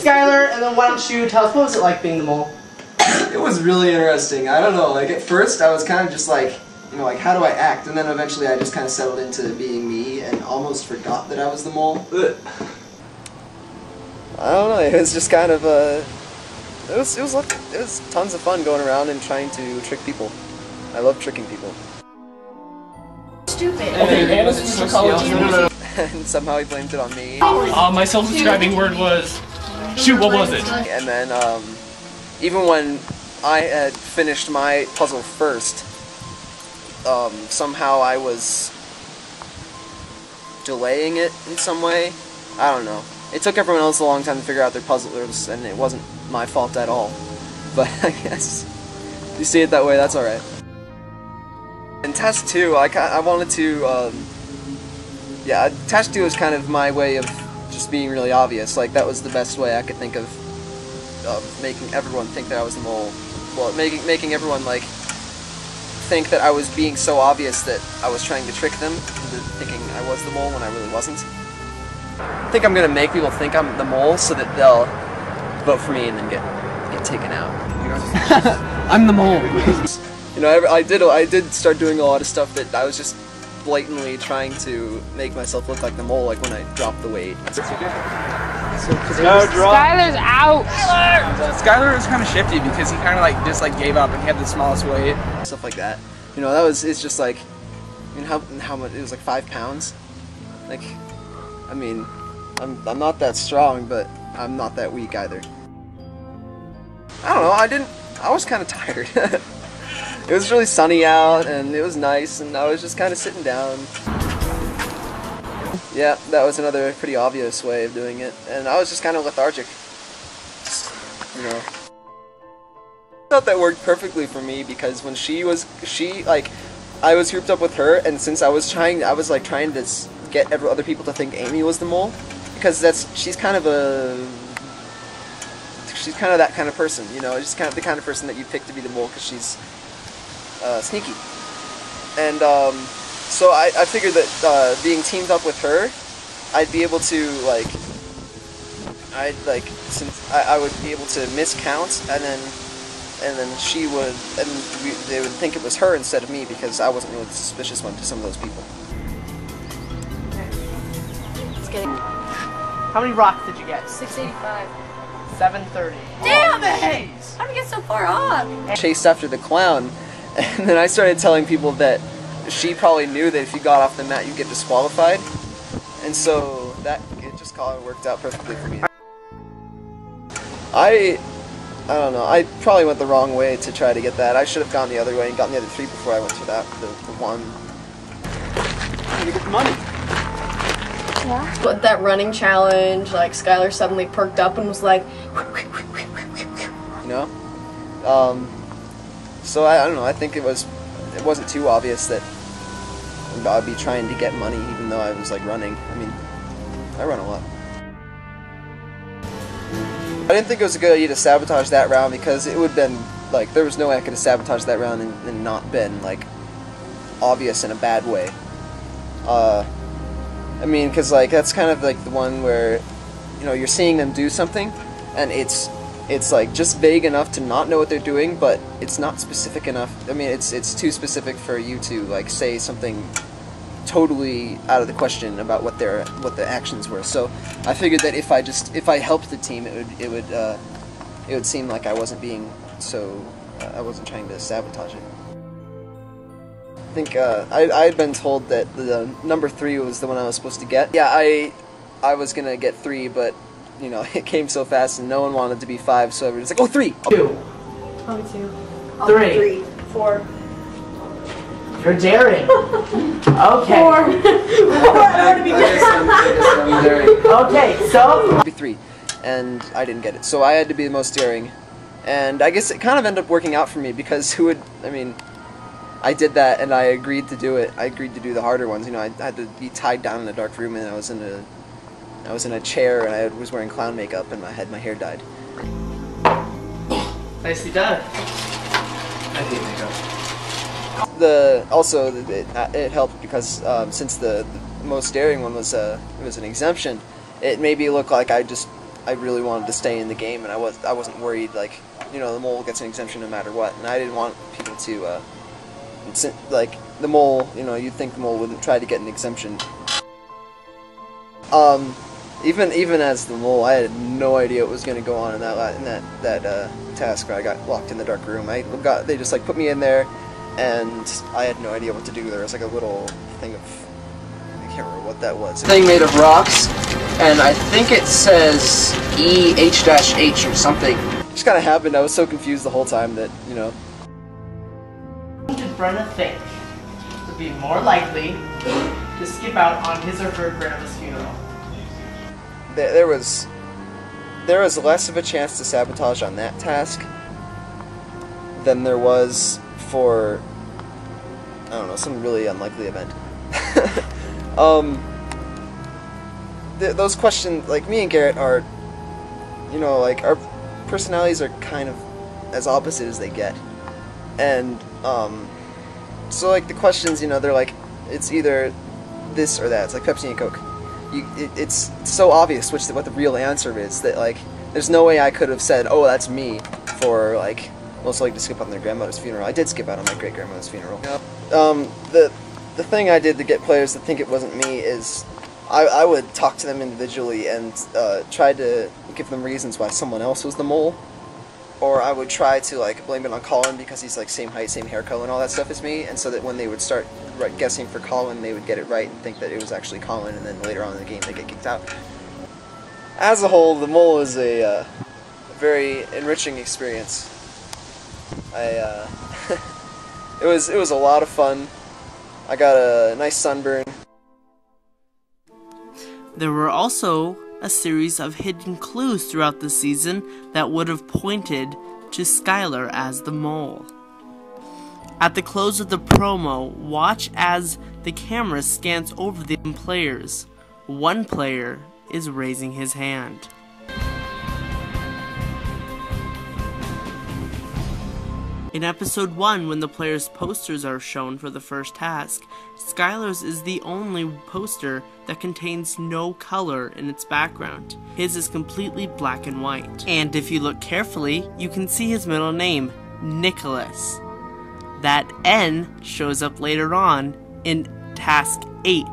Skylar, and then why don't you tell us, what was it like being the mole? It was really interesting. I don't know, like at first I was kind of just like, you know, like how do I act? And then eventually I just kind of settled into being me and almost forgot that I was the mole. I don't know, it was just kind of it was tons of fun going around and trying to trick people. I love tricking people. Stupid. And somehow he blamed it on me. My self-describing word was, shoot, what was it? And then, even when I had finished my puzzle first, somehow I was delaying it in some way. I don't know. It took everyone else a long time to figure out their puzzles, and it wasn't my fault at all. But I guess if you see it that way, that's alright. In Task 2, I wanted to, yeah, Task 2 was kind of my way of just being really obvious. Like, that was the best way I could think of making everyone think that I was the mole. Well, making everyone, like, think that I was being so obvious that I was trying to trick them into thinking I was the mole when I really wasn't. I think I'm gonna make people think I'm the mole so that they'll vote for me and then get taken out. I'm the mole. You know, I did start doing a lot of stuff that I was just blatantly trying to make myself look like the mole, like when I dropped the weight. Skylar's out! Skylar was kind of shifty because he kind of like just like gave up and he had the smallest weight. Stuff like that. You know, it's just like, I mean, how much, it was like 5 pounds? Like, I mean, I'm not that strong, but I'm not that weak either. I don't know, I was kind of tired. It was really sunny out, and it was nice, and I was just kind of sitting down. Yeah, that was another pretty obvious way of doing it, and I was just kind of lethargic. Just, you know. I thought that worked perfectly for me, because when I was grouped up with her, and since I was trying to get other people to think Amy was the mole, because she's kind of that kind of person, you know, she's kind of the kind of person that you pick to be the mole because she's sneaky. And so I figured that being teamed up with her, I'd be able to I would be able to miscount, and then they would think it was her instead of me because I wasn't really the suspicious one to some of those people. It's getting. How many rocks did you get? 685. 730. Damn it! How did we get so far off? Chased after the clown, and then I started telling people that she probably knew that if you got off the mat you'd get disqualified, and so it just kind of worked out perfectly for me. I don't know, I probably went the wrong way to try to get that. I should have gone the other way and gotten the other 3 before I went to the one. You get the money. Yeah. But that running challenge, like Skylar suddenly perked up and was like, you know, so I don't know. I think it wasn't too obvious that I'd be trying to get money, even though I was like running. I mean, I run a lot. I didn't think it was a good idea to sabotage that round because it would have been like there was no way I could have sabotaged that round and not been like obvious in a bad way. I mean, because like that's kind of like the one where, you know, you're seeing them do something, and it's like just vague enough to not know what they're doing, but it's not specific enough. I mean, it's too specific for you to like say something totally out of the question about what the actions were. So I figured that if I helped the team, it would seem like I wasn't being so I wasn't trying to sabotage it. I think I had been told that the number 3 was the one I was supposed to get. Yeah, I was gonna get 3, but you know it came so fast and no one wanted to be 5, so everyone's like, oh, 3. 2. Only 2. 3. 4. You're daring. Okay. 4. 4. I want to be daring. Okay, so Be 3, and I didn't get it, so I had to be the most daring, and I guess it kind of ended up working out for me because I did that and I agreed to do it. I agreed to do the harder ones. You know, I had to be tied down in a dark room, and I was in a chair, and I was wearing clown makeup, and I had my hair dyed. nicely done. I hate makeup. It helped because since the most daring one was an exemption, it made me look like I just I really wanted to stay in the game, and I wasn't worried, like, you know, the mole gets an exemption no matter what, and I didn't want people to, like, the mole, you know, you'd think the mole wouldn't try to get an exemption. Even as the mole, I had no idea what was going to go on in that task where I got locked in the dark room. They just, like, put me in there, and I had no idea what to do. There was, like, a little thing of, I can't remember what that was. Thing made of rocks, and I think it says EH-H or something. It just kind of happened. I was so confused the whole time that, you know. What did Brenna think would be more likely to skip out on his or her grandma's funeral? There was less of a chance to sabotage on that task than there was for, I don't know, some really unlikely event. Those questions, like, me and Garrett are, you know, like, our personalities are kind of as opposite as they get. And, so, like, the questions, you know, they're like, it's either this or that. It's like Pepsi and Coke. It's so obvious what the real answer is that, like, there's no way I could have said, oh, that's me, for, like, most likely to skip out on their grandmother's funeral. I did skip out on my great-grandmother's funeral. The thing I did to get players to think it wasn't me is I would talk to them individually and try to give them reasons why someone else was the mole. Or I would try to, like, blame it on Colin because he's, like, same height, same hair color and all that stuff as me, and so that when they would start guessing for Colin, they would get it right and think that it was actually Colin, and then later on in the game they get kicked out. As a whole, the mole is a very enriching experience. It was a lot of fun. I got a nice sunburn. There were also a series of hidden clues throughout the season that would have pointed to Skylar as the mole. At the close of the promo, watch as the camera scans over the players. One player is raising his hand. In episode 1, when the players' posters are shown for the first task, Skylar's is the only poster that contains no color in its background. His is completely black and white. And if you look carefully, you can see his middle name, Nicholas. That N shows up later on in task 8.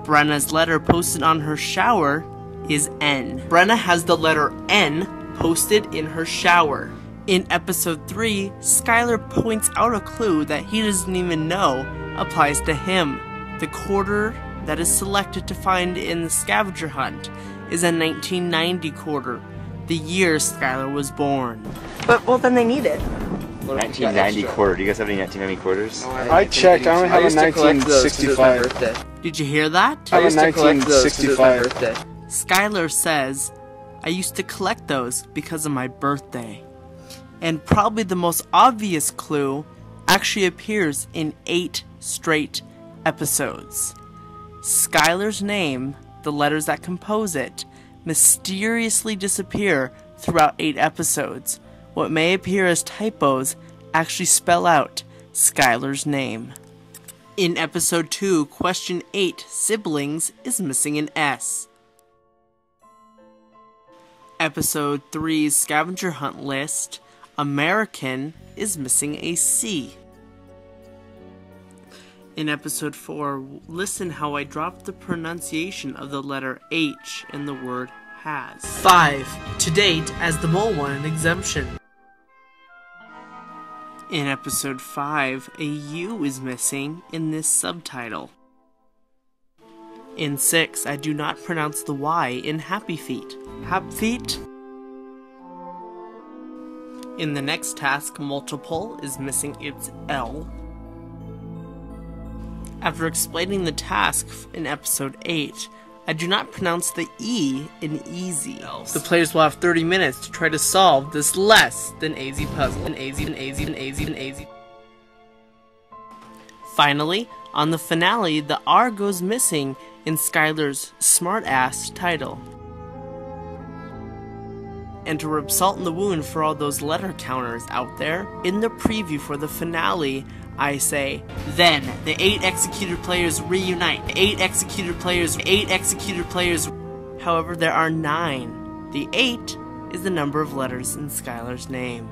Brenna's letter posted on her shower is N. Brenna has the letter N posted in her shower. In episode 3, Skylar points out a clue that he doesn't even know applies to him. The quarter that is selected to find in the scavenger hunt is a 1990 quarter, the year Skylar was born. But, well, then they need it. 1990 quarter. Do you guys have any 1990 quarters? I checked. I only have a 1965. Did you hear that? I have a 1965. Skylar says, I used to collect those because of my birthday. And probably the most obvious clue actually appears in 8 straight episodes. Skylar's name, the letters that compose it, mysteriously disappear throughout 8 episodes. What may appear as typos actually spell out Skylar's name. In episode 2, question 8, siblings, is missing an S. Episode 3's scavenger hunt list, American, is missing a C. In episode 4, listen how I dropped the pronunciation of the letter H in the word has. 5. To date, as the mole won an exemption. In episode 5, a U is missing in this subtitle. In 6, I do not pronounce the Y in Happy Feet. Happy Feet? In the next task, multiple is missing its L. After explaining the task in episode 8, I do not pronounce the E in easy. The players will have 30 minutes to try to solve this less than easy puzzle. Finally, on the finale, the R goes missing in Skylar's smart-ass title. And to rub salt in the wound for all those letter counters out there, in the preview for the finale, I say, then the 8 executed players reunite. 8 executed players. However, there are 9 The 8 is the number of letters in Skylar's name.